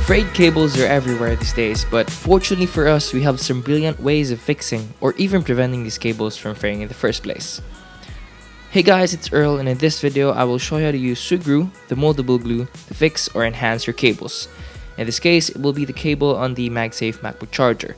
Frayed cables are everywhere these days, but fortunately for us, we have some brilliant ways of fixing or even preventing these cables from fraying in the first place. Hey guys, it's Earl, and in this video, I will show you how to use Sugru, the moldable glue, to fix or enhance your cables. In this case, it will be the cable on the Magsafe Macbook charger.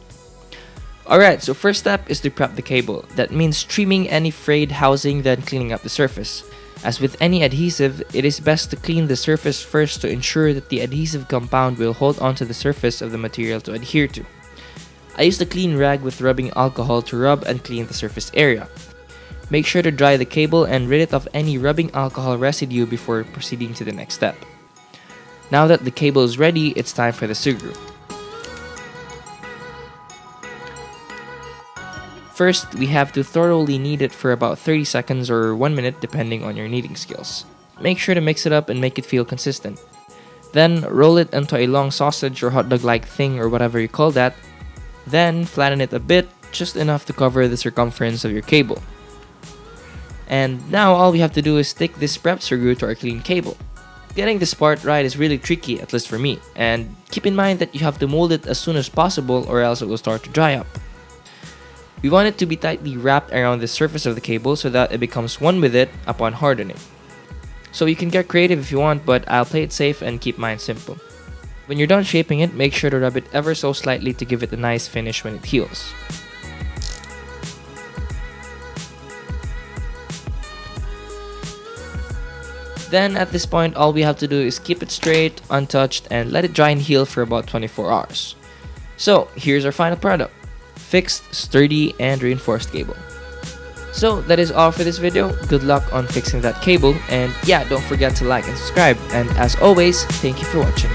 Alright, so first step is to prep the cable. That means trimming any frayed housing, then cleaning up the surface. As with any adhesive, it is best to clean the surface first to ensure that the adhesive compound will hold onto the surface of the material to adhere to. I used a clean rag with rubbing alcohol to rub and clean the surface area. Make sure to dry the cable and rid it of any rubbing alcohol residue before proceeding to the next step. Now that the cable is ready, it's time for the Sugru. First, we have to thoroughly knead it for about 30 seconds or 1 minute depending on your kneading skills. Make sure to mix it up and make it feel consistent. Then, roll it into a long sausage or hot dog-like thing or whatever you call that. Then, flatten it a bit, just enough to cover the circumference of your cable. And now all we have to do is stick this prep screw to our clean cable. Getting this part right is really tricky, at least for me, and keep in mind that you have to mold it as soon as possible or else it will start to dry up. We want it to be tightly wrapped around the surface of the cable so that it becomes one with it upon hardening. So you can get creative if you want, but I'll play it safe and keep mine simple. When you're done shaping it, make sure to rub it ever so slightly to give it a nice finish when it heals. Then at this point, all we have to do is keep it straight, untouched, and let it dry and heal for about 24 hours. So here's our final product. Fixed, sturdy, and reinforced cable. So that is all for this video. Good luck on fixing that cable, and yeah, don't forget to like and subscribe, and as always, thank you for watching.